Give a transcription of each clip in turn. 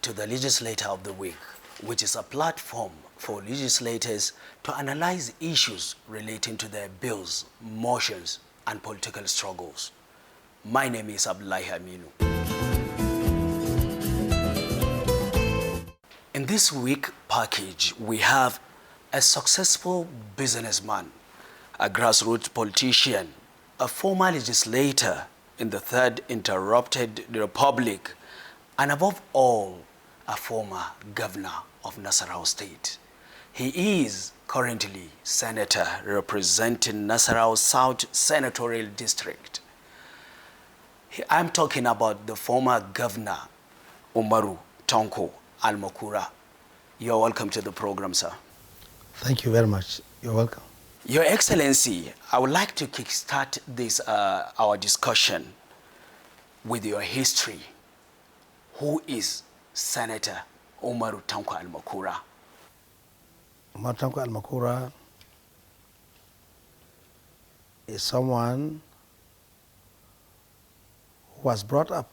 to the Legislator of the Week, which is a platform for legislators to analyze issues relating to their bills, motions, and political struggles. My name is Abdullahi Aminu. In this week package, we have a successful businessman, a grassroots politician, a former legislator in the Third Interrupted Republic, and above all, a former governor of Nasarawa State. He is currently senator representing Nasarawa South Senatorial District. I'm talking about the former governor, Tank Almakura. You're welcome to the program, sir. Thank you very much. You're welcome. Your Excellency, I would like to kickstart this our discussion with your history. Who is Senator Tank Almakura? Tank Almakura is someone who was brought up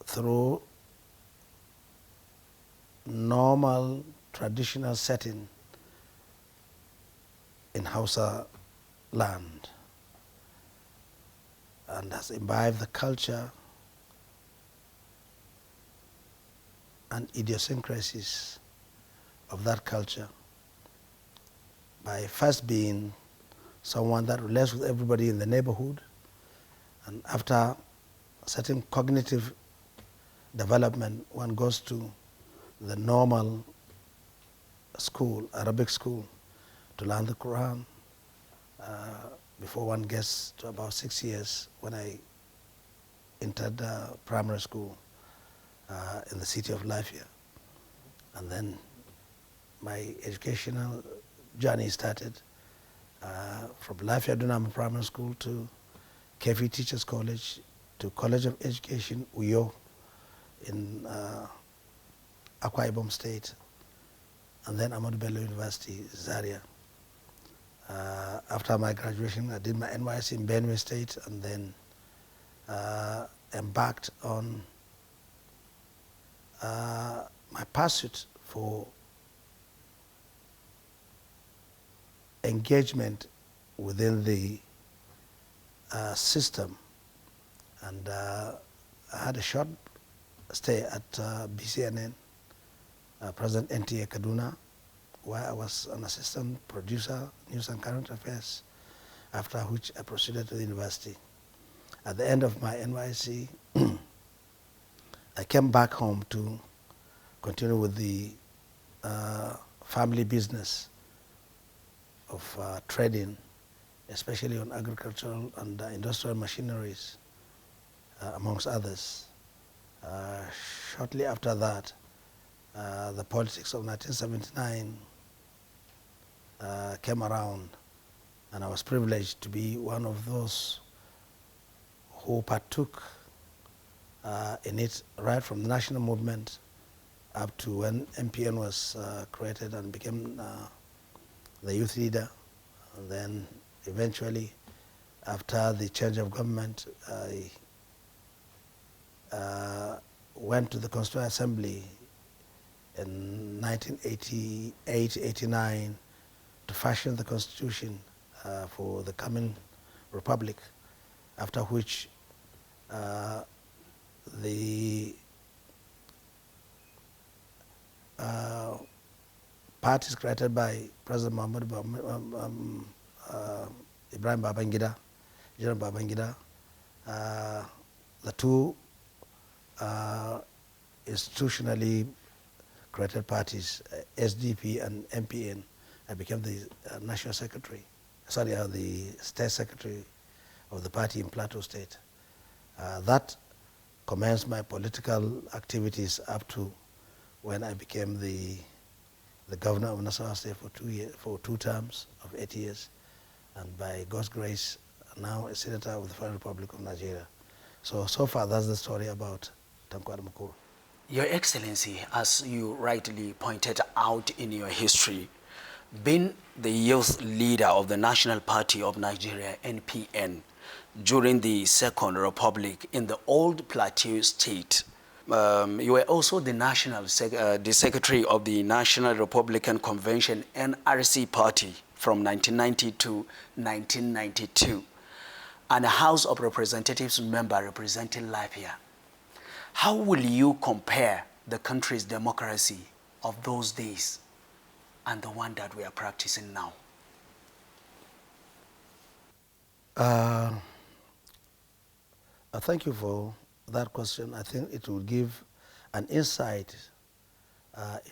through normal traditional setting in Hausa land and has imbibed the culture and idiosyncrasies of that culture by first being someone that relates with everybody in the neighborhood, and after certain cognitive development, one goes to the normal school, Arabic school, to learn the Quran before one gets to about 6 years when I entered primary school in the city of Lafia. And then my educational journey started from Lafia Dunama Primary School to Kefi Teachers College to College of Education, Uyo, in Akwa Ibom State, and then Ahmadu Bello University, Zaria. After my graduation, I did my NYSC in Benue State, and then embarked on my pursuit for engagement within the system. And I had a short stay at BCNN, President NTA Kaduna, where I was an assistant producer, news and current affairs, after which I proceeded to the university. At the end of my NYSC, I came back home to continue with the family business of trading, especially on agricultural and industrial machineries, amongst others. Shortly after that, the politics of 1979 came around, and I was privileged to be one of those who partook in it right from the national movement up to when MPN was created and became the youth leader. And then eventually, after the change of government, I went to the Constituent Assembly in 1988-89 to fashion the Constitution for the coming Republic, after which the parties created by President Ibrahim Babangida, General Babangida, the two institutionally created parties, SDP and MPN, I became the national secretary, the state secretary of the party in Plateau State. That commenced my political activities up to when I became the governor of Nasarawa State for 2 terms of 8 years, and by God's grace, now a senator of the Federal Republic of Nigeria. So far, that's the story about Tank Almakura. Your Excellency, as you rightly pointed out in your history, being the youth leader of the National Party of Nigeria, NPN, during the Second Republic in the old Plateau State, You were also the the secretary of the National Republican Convention (NRC) party from 1990 to 1992, and a House of Representatives member representing Libya. How will you compare the country's democracy of those days and the one that we are practicing now? Thank you for that question. I think it will give an insight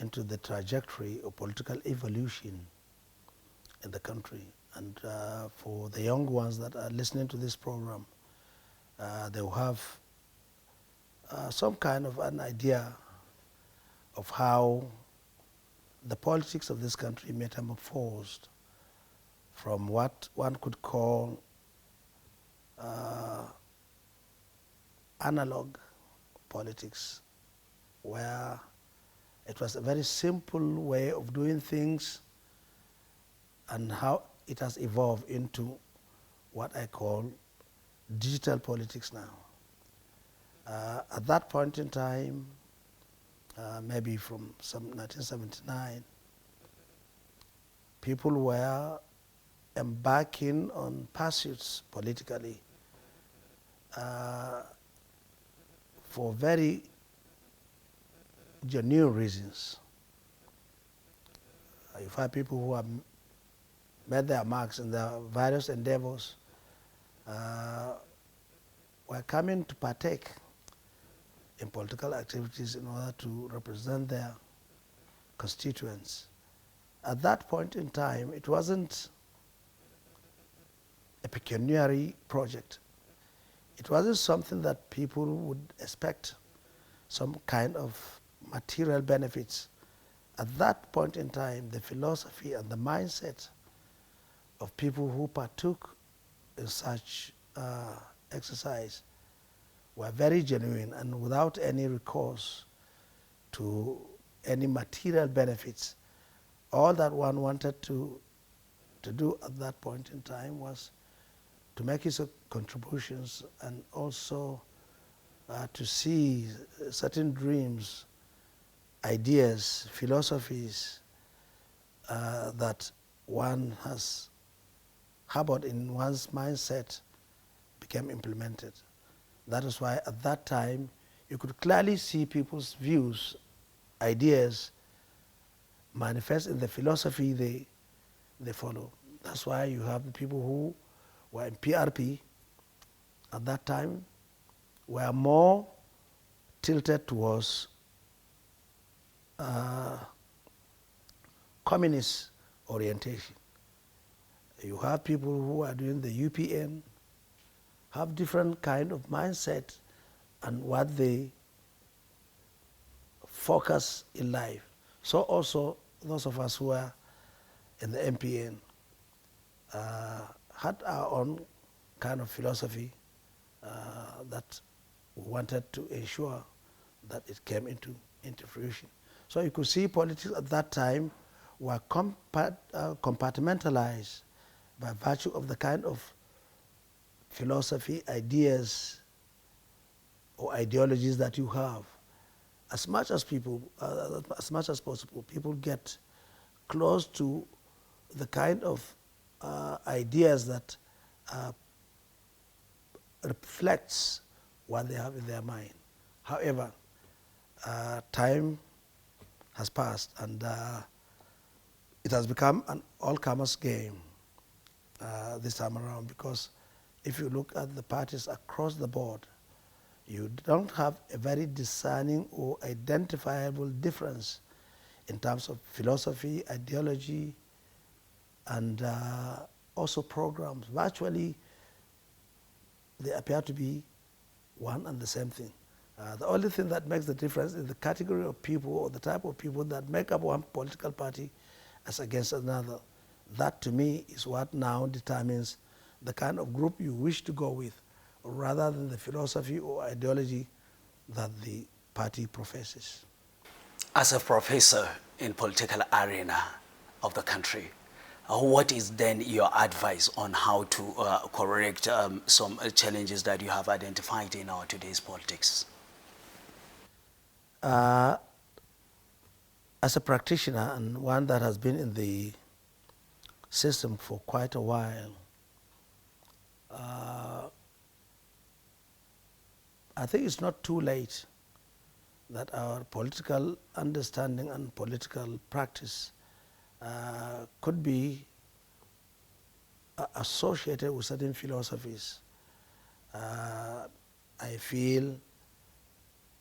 into the trajectory of political evolution in the country. And for the young ones that are listening to this program, they will have some kind of an idea of how the politics of this country metamorphosed from what one could call analog politics, where it was a very simple way of doing things, and how it has evolved into what I call digital politics now. At that point in time, maybe from 1979, people were embarking on pursuits politically for very genuine reasons. You find people who have made their marks in their various endeavors were coming to partake in political activities in order to represent their constituents. At that point in time, it wasn't a pecuniary project. It wasn't something that people would expect some kind of material benefits. At that point in time, the philosophy and the mindset of people who partook in such exercise were very genuine and without any recourse to any material benefits. All that one wanted to do at that point in time was to make his contributions and also to see certain dreams, ideas, philosophies that one has harbored in one's mindset became implemented. That is why at that time you could clearly see people's views, ideas manifest in the philosophy they follow. That's why you have the people who were in PRP at that time were more tilted towards communist orientation. You have people who are doing the UPN, have different kind of mindset and what they focus in life. So also those of us who are in the MPN had our own kind of philosophy that we wanted to ensure that it came into fruition. So you could see politics at that time were compartmentalized by virtue of the kind of philosophy, ideas, or ideologies that you have. As much as possible, people get close to the kind of ideas that reflects what they have in their mind. However, time has passed and it has become an all-comers game this time around, because if you look at the parties across the board, you don't have a very discerning or identifiable difference in terms of philosophy, ideology, and also programs. Virtually, they appear to be one and the same thing. The only thing that makes the difference is the category of people or the type of people that make up one political party as against another. That, to me, is what now determines the kind of group you wish to go with, rather than the philosophy or ideology that the party professes. As a professor in political arena of the country, what is then your advice on how to correct some challenges that you have identified in our today's politics? As a practitioner and one that has been in the system for quite a while, I think it's not too late that our political understanding and political practice could be associated with certain philosophies. I feel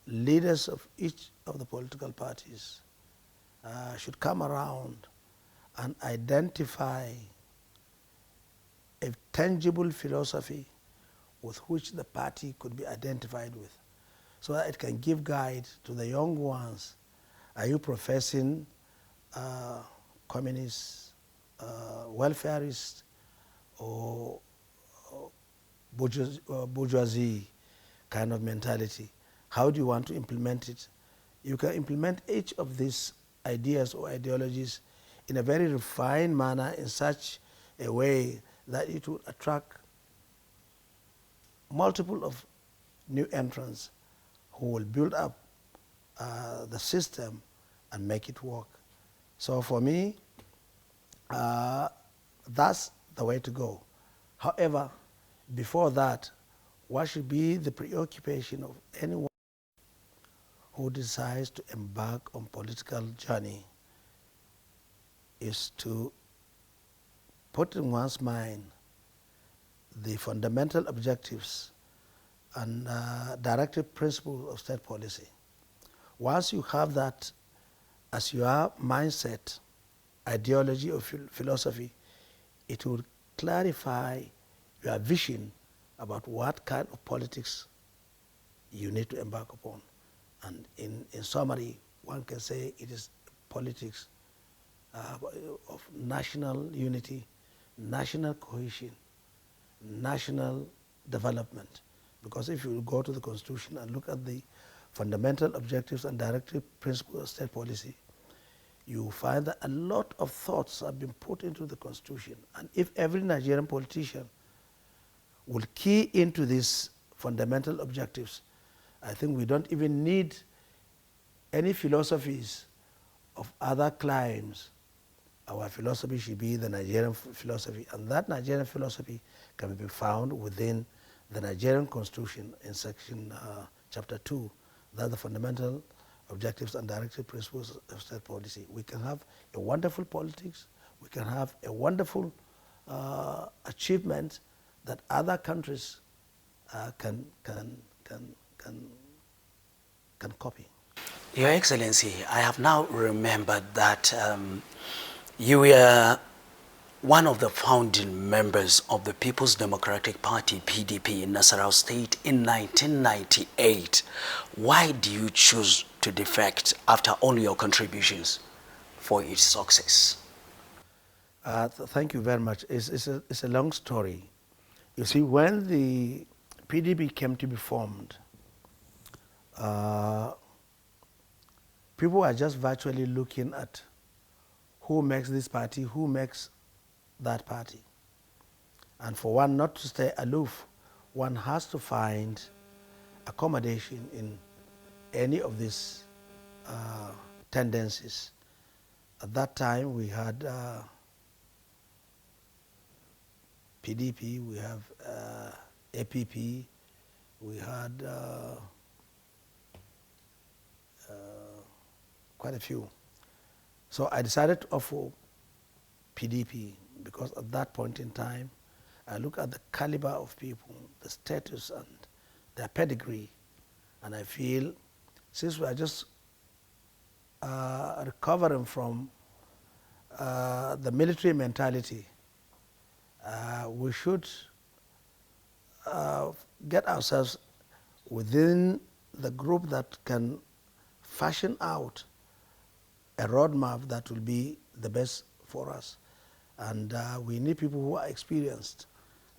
leaders of each of the political parties should come around and identify a tangible philosophy with which the party could be identified with, so that it can give guide to the young ones. Are you professing communist, welfarist, or bourgeoisie kind of mentality? How do you want to implement it? You can implement each of these ideas or ideologies in a very refined manner, in such a way that it will attract multiple of new entrants who will build up the system and make it work. So for me, that's the way to go. However, before that, what should be the preoccupation of anyone who decides to embark on political journey is to put in one's mind the fundamental objectives and directive principles of state policy. Once you have that as your mindset, ideology, or philosophy, it will clarify your vision about what kind of politics you need to embark upon. And in summary, one can say it is politics of national unity, national cohesion, national development. Because if you go to the Constitution and look at the fundamental objectives and directive principles of state policy, you find that a lot of thoughts have been put into the Constitution. And if every Nigerian politician will key into these fundamental objectives, I think we don't even need any philosophies of other climes. Our philosophy should be the Nigerian philosophy, and that Nigerian philosophy can be found within the Nigerian Constitution in section chapter 2, that's the fundamental objectives and directive principles of state policy. We can have a wonderful politics, we can have a wonderful achievement that other countries can copy. Your Excellency, I have now remembered that you were one of the founding members of the People's Democratic Party, PDP, in Nasarawa State in 1998. Why do you choose to defect after all your contributions for its success? Thank you very much. It's a long story. You see, when the PDP came to be formed, people are just virtually looking at who makes this party, who makes that party. And for one not to stay aloof, one has to find accommodation in any of these tendencies. At that time, we had PDP, we have APP, we had quite a few. So I decided to offer PDP because at that point in time, I look at the caliber of people, the status and their pedigree, and I feel since we are just recovering from the military mentality, we should get ourselves within the group that can fashion out a roadmap that will be the best for us. And we need people who are experienced.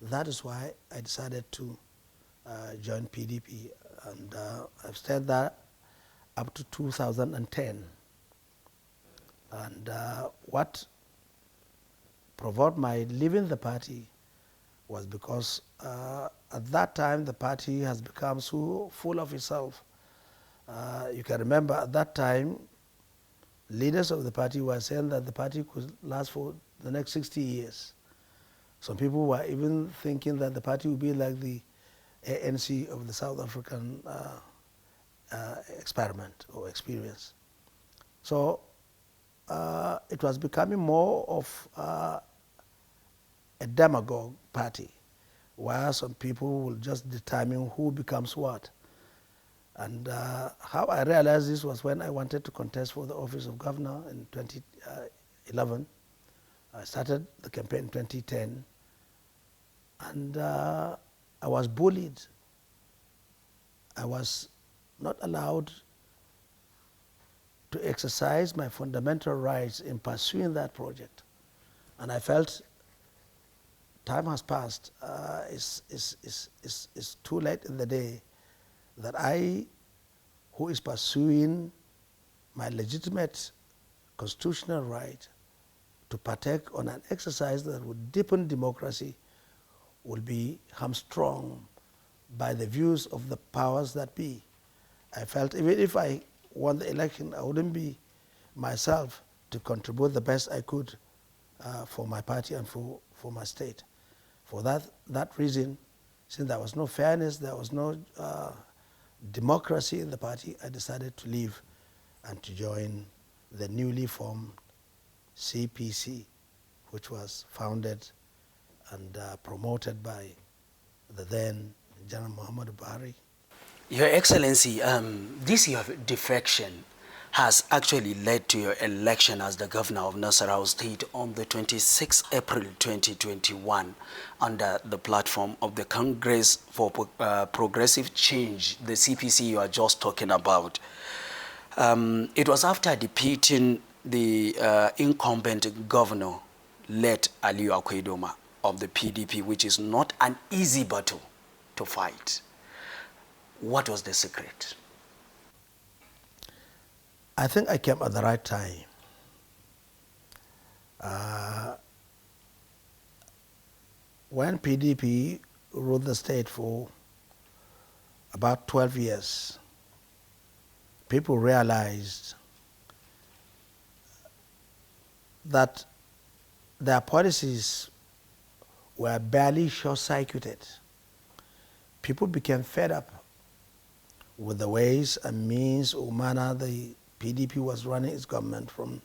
That is why I decided to join PDP. And I've stayed there up to 2010. And what provoked my leaving the party was because at that time the party has become so full of itself You can remember at that time, leaders of the party were saying that the party could last for the next 60 years. Some people were even thinking that the party would be like the ANC of the South African experiment or experience. So it was becoming more of a demagogue party, where some people will just determine who becomes what. And how I realized this was when I wanted to contest for the office of governor in 2011. I started the campaign in 2010, and I was bullied. I was not allowed to exercise my fundamental rights in pursuing that project. And I felt time has passed. It's too late in the day that I, who is pursuing my legitimate constitutional right to partake on an exercise that would deepen democracy, will be hamstrung by the views of the powers that be. I felt even if I won the election, I wouldn't be myself to contribute the best I could for my party and for my state. For that reason, since there was no fairness, there was no democracy in the party, I decided to leave and to join the newly formed CPC, which was founded and promoted by the then General Muhammadu Buhari. Your Excellency, this your defection has actually led to your election as the governor of Nasarawa State on the 26th April 2021 under the platform of the Congress for Progressive Change, the CPC you are just talking about. It was after defeating the incumbent governor, late Aliyu Akwedoma of the PDP, which is not an easy battle to fight. What was the secret? I think I came at the right time. When PDP ruled the state for about 12 years, people realized that their policies were barely short-circuited. People became fed up with the ways and means or manner the PDP was running its government from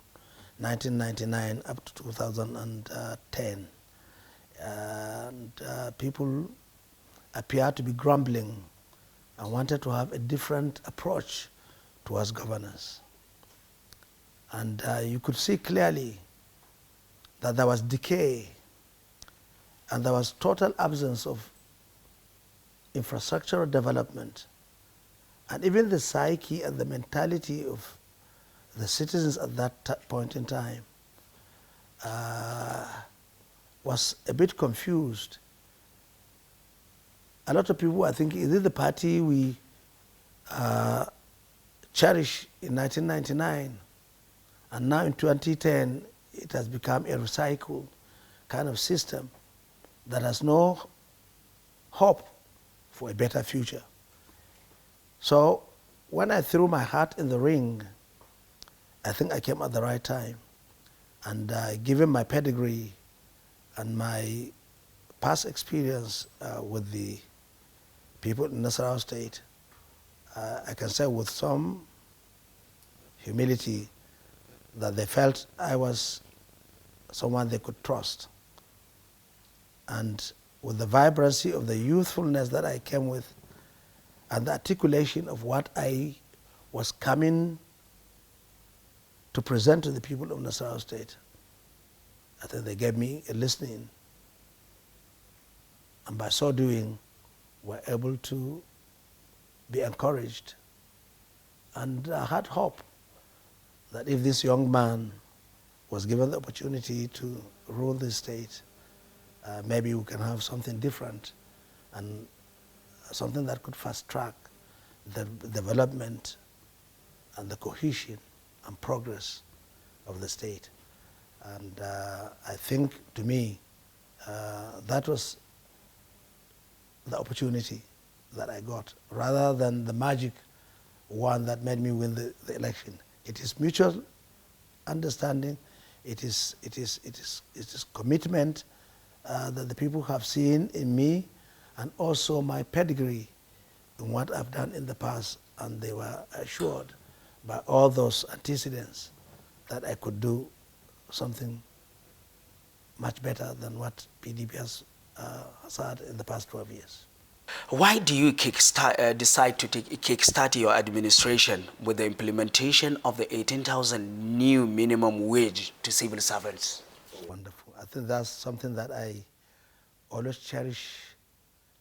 1999 up to 2010. And people appeared to be grumbling and wanted to have a different approach towards governance. And you could see clearly that there was decay and there was total absence of infrastructural development. And even the psyche and the mentality of the citizens at that point in time was a bit confused. A lot of people were thinking, is it the party we cherished in 1999? And now in 2010, it has become a recycled kind of system that has no hope for a better future. So when I threw my hat in the ring, I think I came at the right time. And given my pedigree and my past experience with the people in Nasarawa State, I can say with some humility that they felt I was someone they could trust. And with the vibrancy of the youthfulness that I came with and the articulation of what I was coming to present to the people of Nasarawa State, I think they gave me a listening. And by so doing, were able to be encouraged. And I had hope that if this young man was given the opportunity to rule this state, maybe we can have something different and something that could fast track the development and the cohesion and progress of the state. And I think, to me, that was the opportunity that I got, rather than the magic one that made me win the election. It is mutual understanding. It is commitment that the people have seen in me, and also my pedigree in what I've done in the past, and they were assured by all those antecedents that I could do something much better than what PDP has had in the past 12 years. Why do you decide to kickstart your administration with the implementation of the 18,000 new minimum wage to civil servants? Wonderful. I think that's something that I always cherish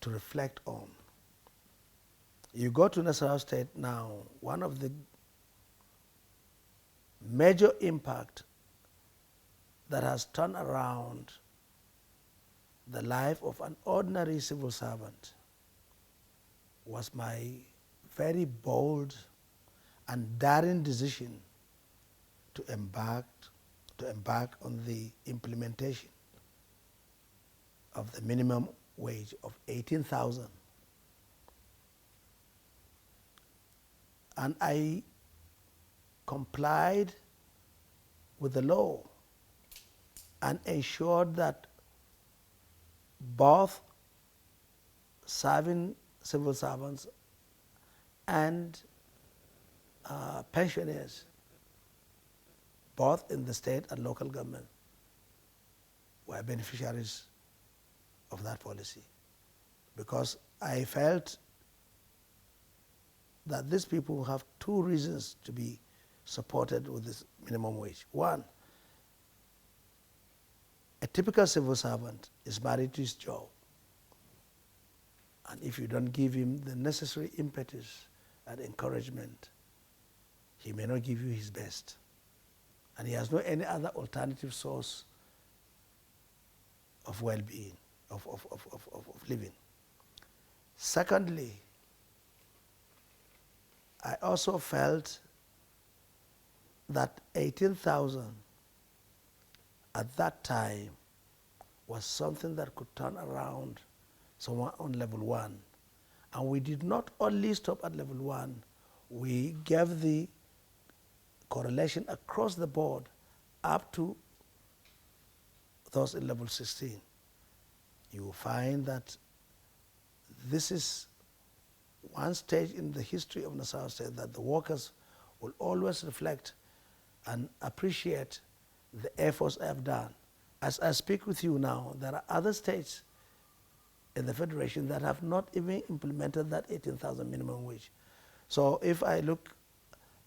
to reflect on. You go to Nasarawa State now, one of the major impact that has turned around the life of an ordinary civil servant was my very bold and daring decision to embark on the implementation of the minimum wage of 18,000. And I complied with the law and ensured that both serving civil servants and pensioners, both in the state and local government, were beneficiaries of that policy. Because I felt that these people have two reasons to be supported with this minimum wage. One, a typical civil servant is married to his job. And if you don't give him the necessary impetus and encouragement, he may not give you his best. And he has no any other alternative source of well-being, of living. Secondly, I also felt that 18,000 at that time was something that could turn around someone on level 1. And we did not only stop at level 1, we gave the correlation across the board up to those in level 16. You will find that this is one stage in the history of Nasarawa State that the workers will always reflect and appreciate the efforts I have done. As I speak with you now, there are other states in the Federation that have not even implemented that 18,000 minimum wage. So if I look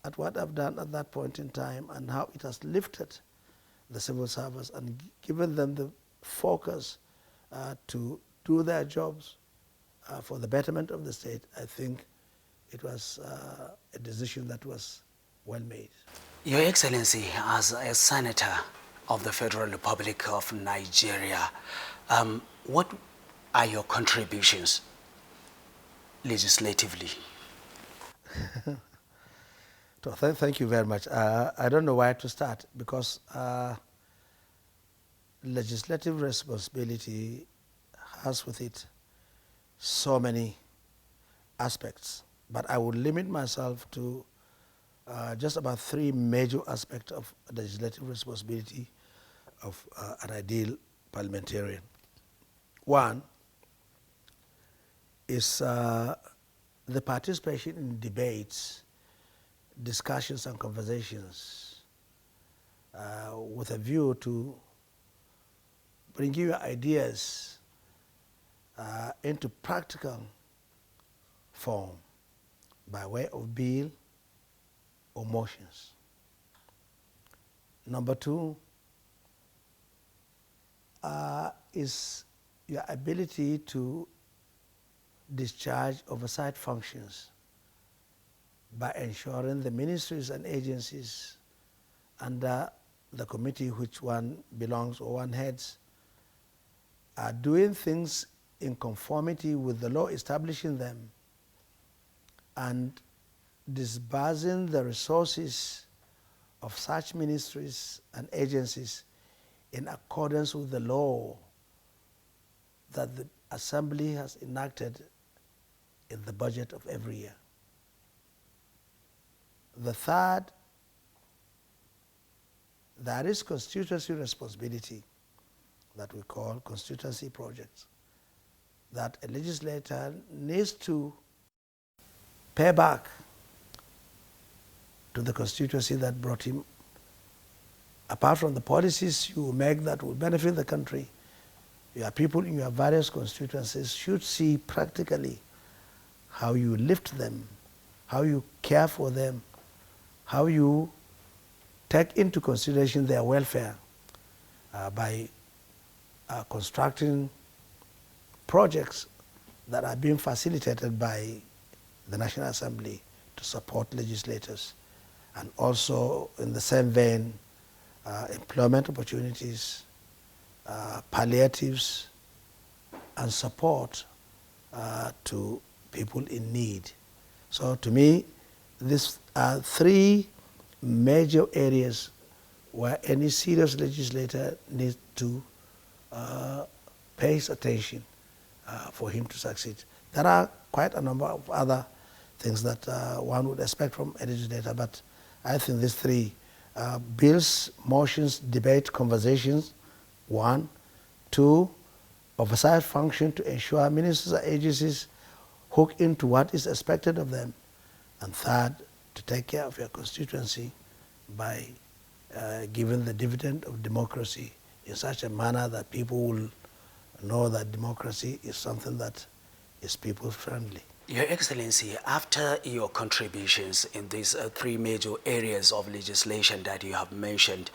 at what I've done at that point in time and how it has lifted the civil servants and given them the focus to do their jobs for the betterment of the state, I think it was a decision that was well made. Your Excellency, as a senator of the Federal Republic of Nigeria, what are your contributions legislatively? Thank you very much. I don't know where to start because legislative responsibility has with it so many aspects, but I would limit myself to just about 3 major aspects of legislative responsibility of an ideal parliamentarian. One is the participation in debates, discussions and conversations with a view to bringing your ideas into practical form by way of bill or motions. Number 2 is your ability to discharge oversight functions by ensuring the ministries and agencies under the committee which one belongs or one heads are doing things in conformity with the law establishing them and disbursing the resources of such ministries and agencies in accordance with the law that the Assembly has enacted in the budget of every year. The third, there is constituency responsibility that we call constituency projects, that a legislator needs to pay back to the constituency that brought him. Apart from the policies you make that will benefit the country, your people in your various constituencies should see practically how you lift them, how you care for them, how you take into consideration their welfare by constructing projects that are being facilitated by the National Assembly to support legislators. And also in the same vein, employment opportunities, palliatives, and support to people in need. So to me, these are three major areas where any serious legislator needs to pay attention for him to succeed. There are quite a number of other things that one would expect from a legislator, but I think these three, bills, motions, debate, conversations, 1. 2, oversight function to ensure ministers and agencies hook into what is expected of them. And 3rd, to take care of your constituency by giving the dividend of democracy in such a manner that people will know that democracy is something that is people-friendly. Your Excellency, after your contributions in these three major areas of legislation that you have mentioned,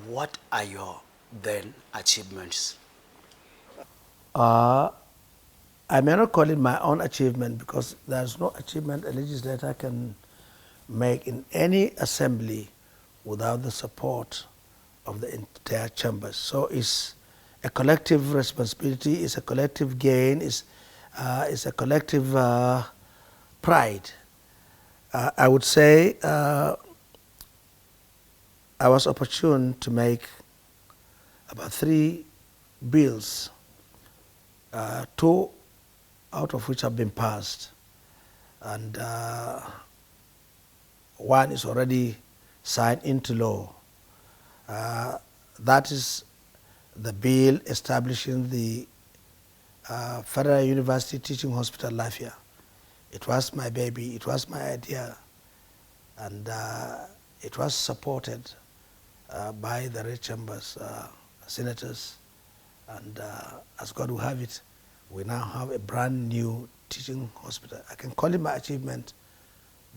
what are your then achievements? I may not call it my own achievement because there's no achievement a legislator can make in any assembly without the support of the entire chambers. So it's a collective responsibility, it's a collective gain, it's a collective pride. I would say I was opportune to make about 3 bills, 2 out of which have been passed, and 1 is already signed into law. That is the bill establishing the Federal University Teaching Hospital Lafia. It was my baby, it was my idea, and it was supported by the red chambers, senators, and as God will have it, we now have a brand new teaching hospital. I can call it my achievement,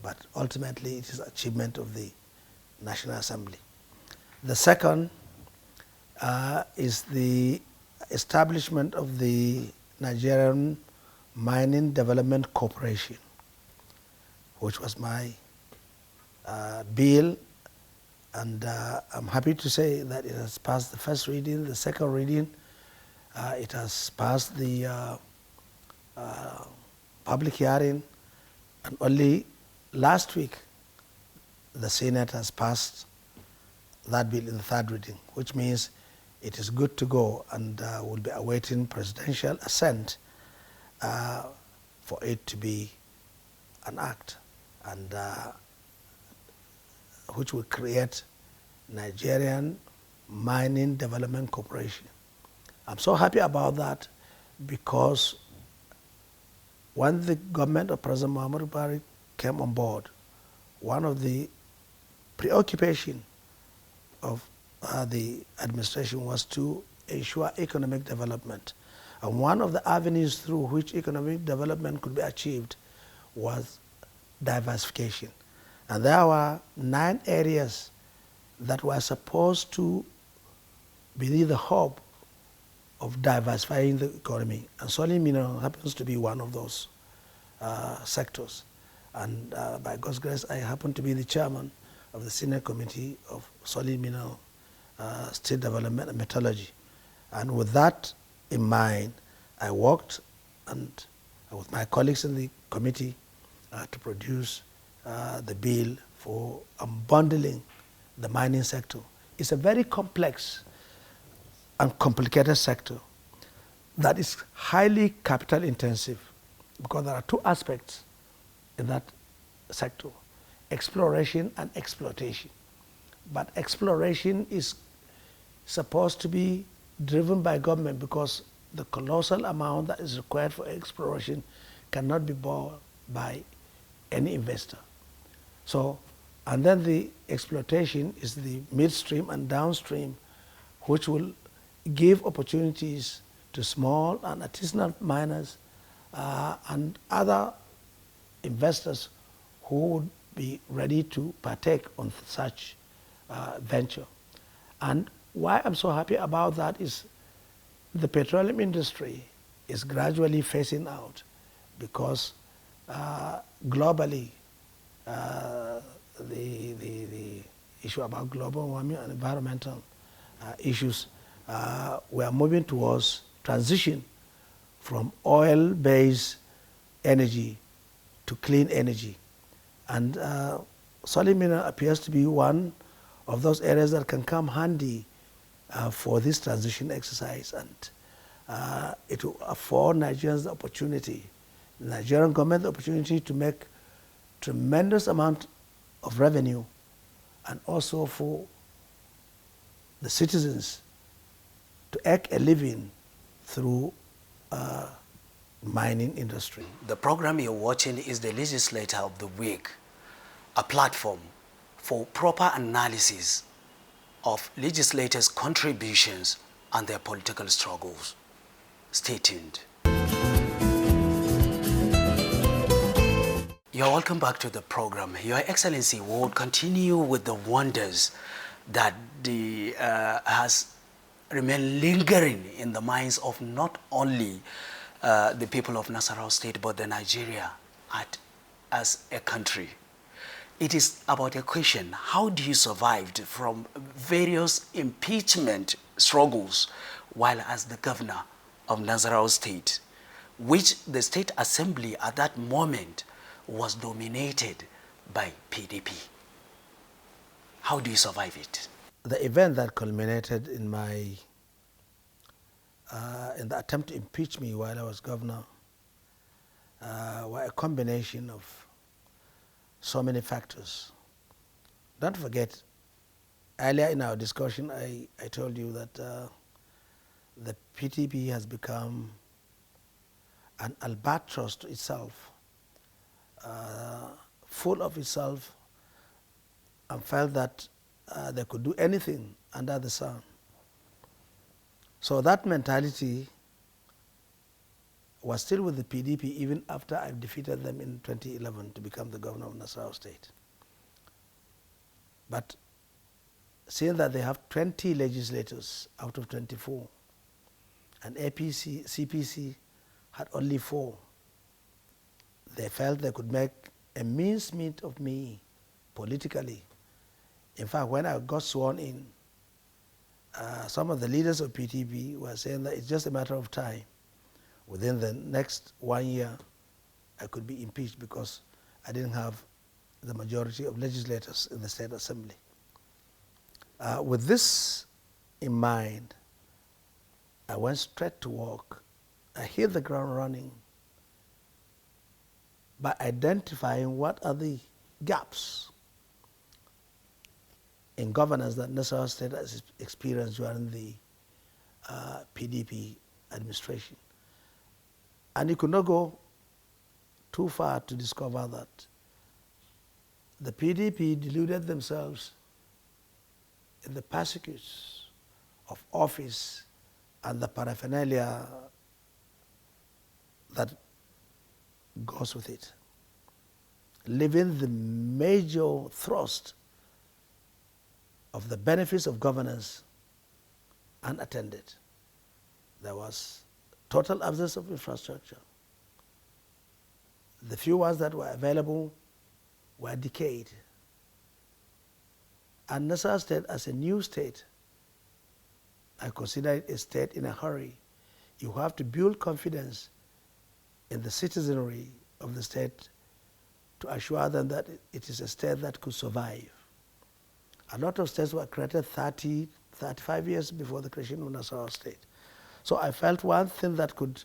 but ultimately it is achievement of the National Assembly. The second is the establishment of the Nigerian Mining Development Corporation, which was my bill, and I'm happy to say that it has passed the first reading, the second reading. It has passed the public hearing, and only last week the Senate has passed that bill in the 3rd reading, which means it is good to go, and we'll be awaiting presidential assent for it to be an act, and which will create Nigerian Mining Development Corporation. I'm so happy about that because when the government of President Muhammadu Buhari came on board, one of the preoccupations of the administration was to ensure economic development. And one of the avenues through which economic development could be achieved was diversification. And there were 9 areas that were supposed to be the hub of diversifying the economy. And solid mineral happens to be one of those sectors. And by God's grace, I happen to be the chairman of the Senate Committee of Solid Mineral State Development and Metallurgy. And with that in mind, I worked and with my colleagues in the committee to produce the bill for unbundling the mining sector. It's a very complex and complicated sector that is highly capital intensive because there are 2 aspects in that sector. exploration and exploitation. But exploration is supposed to be driven by government because the colossal amount that is required for exploration cannot be borne by any investor. So, and then the exploitation is the midstream and downstream, which will give opportunities to small and artisanal miners and other investors who would be ready to partake on such venture. And why I'm so happy about that is the petroleum industry is gradually phasing out because globally the issue about global warming and environmental issues, we are moving towards transition from oil-based energy to clean energy. And solid mineral appears to be one of those areas that can come handy for this transition exercise, and it will afford Nigerians the opportunity, the Nigerian government the opportunity to make tremendous amount of revenue, and also for the citizens to make a living through mining industry. The program you're watching is the Legislator of the Week, a platform for proper analysis of legislators' contributions and their political struggles. Stay tuned. You're welcome back to the program. Your Excellency, we will continue with the wonders that has remained lingering in the minds of not only the people of Nasarawa State, but the Nigeria as a country. It is about a question: how do you survive from various impeachment struggles while as the governor of Nasarawa State, which the State Assembly at that moment was dominated by PDP? How do you survive it? The event that culminated in in the attempt to impeach me while I was governor were a combination of so many factors. Don't forget, earlier in our discussion, I told you that the PDP has become an albatross to itself, full of itself, and felt that they could do anything under the sun. So that mentality was still with the PDP even after I defeated them in 2011 to become the governor of Nasarawa State. But seeing that they have 20 legislators out of 24, and APC, CPC had only 4, they felt they could make a mincemeat of me politically. In fact, when I got sworn in, some of the leaders of PDP were saying that it's just a matter of time. Within the next 1 year, I could be impeached because I didn't have the majority of legislators in the State Assembly. With this in mind, I went straight to work. I hit the ground running by identifying what are the gaps in governance that Nasarawa State has experienced during the PDP administration. And you could not go too far to discover that the PDP deluded themselves in the pursuits of office and the paraphernalia that goes with it, leaving the major thrust of the benefits of governance unattended. There was total absence of infrastructure. The few ones that were available were decayed. And Nasarawa State, as a new state, I consider it a state in a hurry. You have to build confidence in the citizenry of the state to assure them that it is a state that could survive. A lot of states were created 30, 35 years before the creation of Nasarawa State. So I felt one thing that could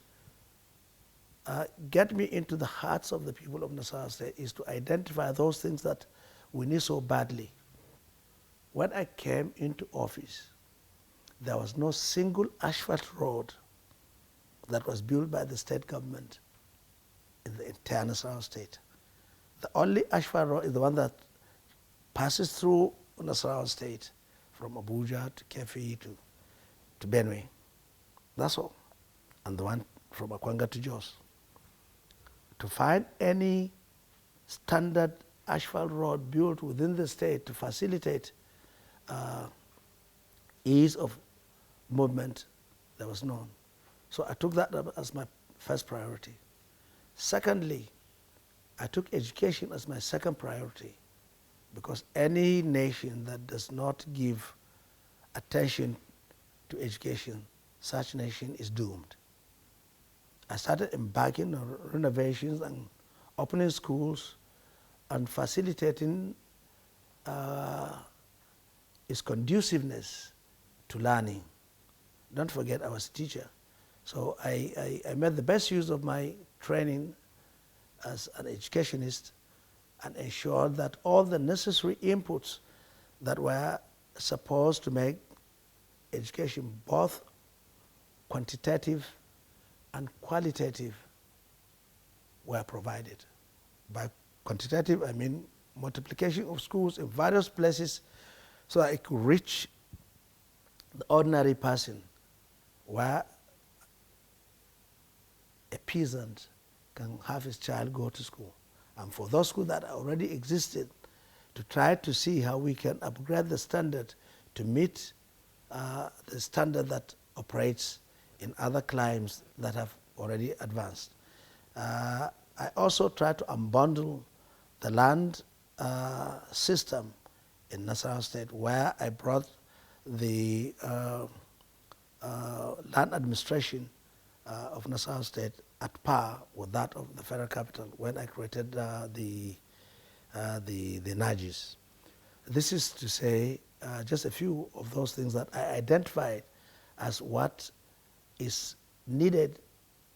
get me into the hearts of the people of Nasarawa State is to identify those things that we need so badly. When I came into office, there was no single asphalt road that was built by the state government in the entire Nasarawa state. The only asphalt road is the one that passes through Nasarawa state from Abuja to Kefi to Benue. That's all. And the one from Akwanga to Jos. To find any standard asphalt road built within the state to facilitate ease of movement, there was none. So I took that as my first priority. Secondly, I took education as my second priority, because any nation that does not give attention to education, such nation is doomed. I started embarking on renovations and opening schools and facilitating its conduciveness to learning. Don't forget, I was a teacher. So I made the best use of my training as an educationist and ensured that all the necessary inputs that were supposed to make education both quantitative and qualitative were provided. By quantitative, I mean multiplication of schools in various places so that it could reach the ordinary person, where a peasant can have his child go to school. And for those schools that already existed, to try to see how we can upgrade the standard to meet the standard that operates in other climes that have already advanced. I also tried to unbundle the land system in Nasarawa State, where I brought the land administration of Nasarawa State at par with that of the federal capital when I created the Najis. This is to say just a few of those things that I identified as what is needed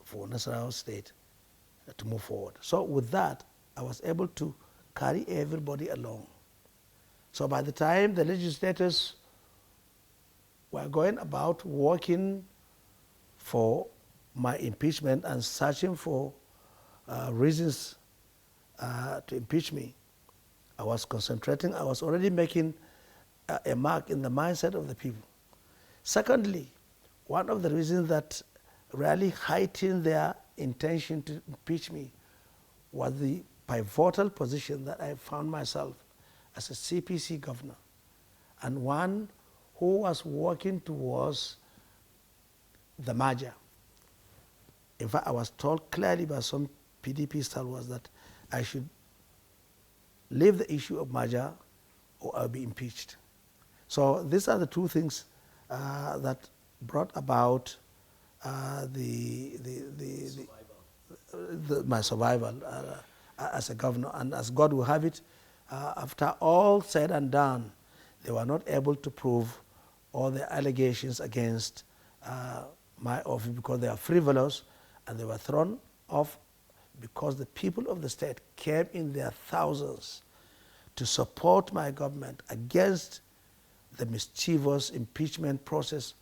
for Nasarawa State to move forward. So with that, I was able to carry everybody along. So by the time the legislators were going about working for my impeachment and searching for reasons to impeach me, I was concentrating. I was already making a mark in the mindset of the people. Secondly, one of the reasons that really heightened their intention to impeach me was the pivotal position that I found myself as a CPC governor, and one who was working towards the merger. In fact, I was told clearly by some PDP stalwarts that I should leave the issue of merger or I'll be impeached. So these are the two things that brought about my survival as a governor. And as God will have it, after all said and done, they were not able to prove all the allegations against my office because they are frivolous, and they were thrown off because the people of the state came in their thousands to support my government against the mischievous impeachment process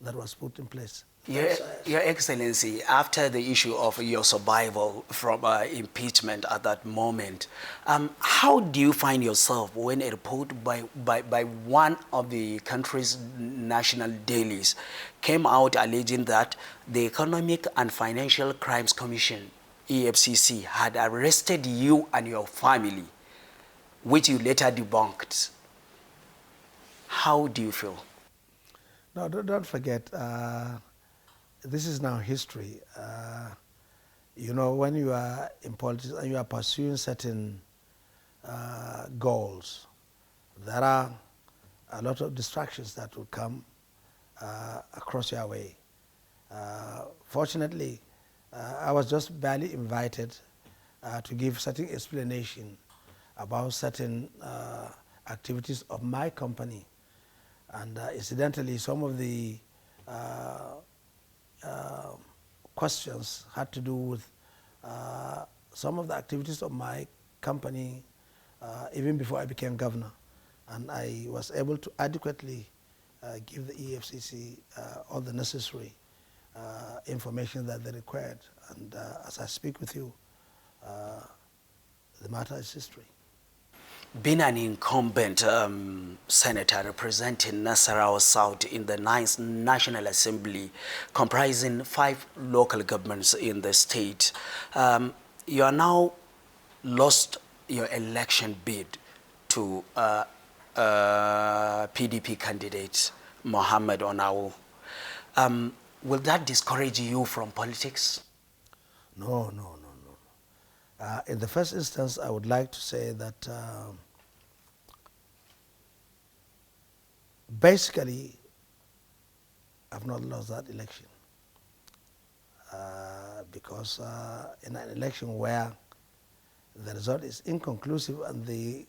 that was put in place. Your Excellency, after the issue of your survival from impeachment at that moment, how do you find yourself when a report by one of the country's national dailies came out alleging that the Economic and Financial Crimes Commission, EFCC, had arrested you and your family, which you later debunked? How do you feel? No, don't forget, this is now history. You know, when you are in politics and you are pursuing certain goals, there are a lot of distractions that will come across your way. Fortunately, I was just barely invited to give certain explanation about certain activities of my company. And incidentally, some of the questions had to do with some of the activities of my company even before I became governor. And I was able to adequately give the EFCC all the necessary information that they required. And as I speak with you, the matter is history. Being an incumbent senator representing Nasarawa South in the 9th National Assembly, comprising 5 local governments in the state, you are now lost your election bid to PDP candidate Mohammed Onau. Will that discourage you from politics? No. In the first instance, I would like to say that basically, I've not lost that election because in an election where the result is inconclusive and the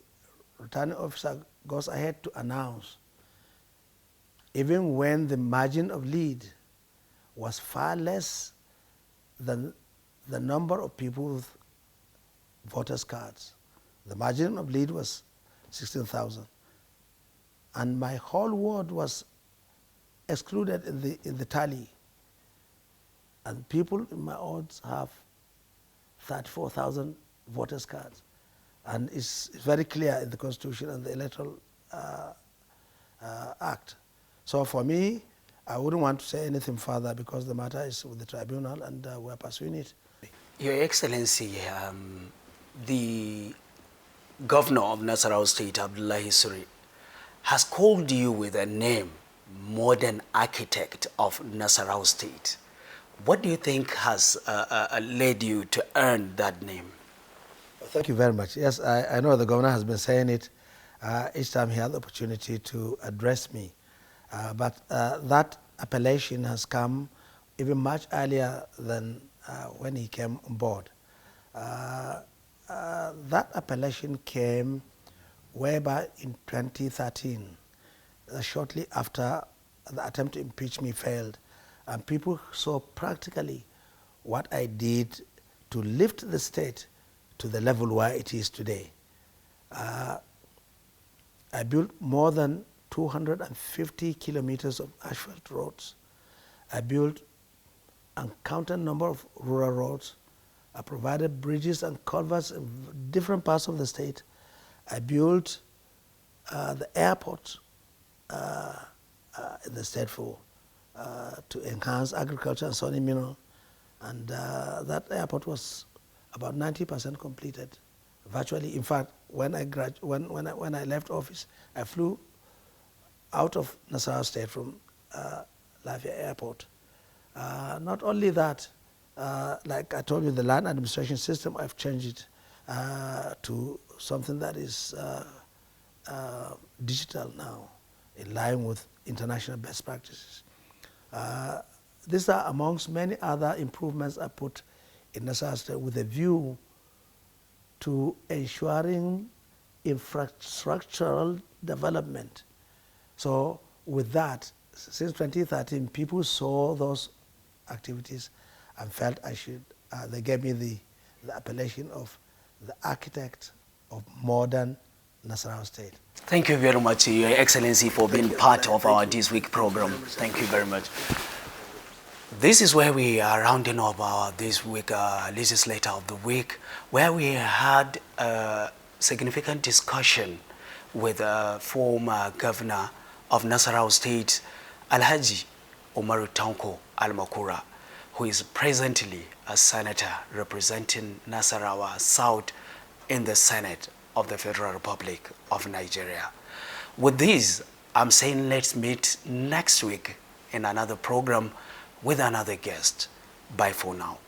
returning officer goes ahead to announce, even when the margin of lead was far less than the number of people with voters' cards. The margin of lead was 16,000. And my whole ward was excluded in the tally. And people in my wards have 34,000 voters' cards. And it's very clear in the Constitution and the Electoral Act. So for me, I wouldn't want to say anything further because the matter is with the tribunal and we're pursuing it. Your Excellency, the governor of Nasarawa State, Abdullahi Suri, has called you with a name, modern architect of Nasarawa State. What do you think has led you to earn that name? Thank you very much. Yes, I know the governor has been saying it each time he had the opportunity to address me. But that appellation has come even much earlier than when he came on board. That appellation came way back in 2013, shortly after the attempt to impeach me failed. And people saw practically what I did to lift the state to the level where it is today. I built more than 250 kilometers of asphalt roads. I built an uncounted number of rural roads. I provided bridges and culverts in different parts of the state. I built the airport in the state to enhance agriculture and soil mineral. And that airport was about 90% completed, virtually. In fact, when I left office, I flew out of Nasarawa State from Lafia Airport. Not only that, like I told you, the land administration system, I've changed it to something that is digital now, in line with international best practices. These are amongst many other improvements I put in Nasarawa State with a view to ensuring infrastructural development. So with that, since 2013, people saw those activities and felt I should, they gave me the appellation of the architect of modern Nasarawa State. Thank you very much, Your Excellency, for being part of our This Week program. Thank you very much. This is where we are rounding up our This Week Legislator of the Week, where we had a significant discussion with former governor of Nasarawa State, Alhaji Tank Almakura, who is presently a senator representing Nasarawa South in the Senate of the Federal Republic of Nigeria. With this, I'm saying let's meet next week in another program with another guest. Bye for now.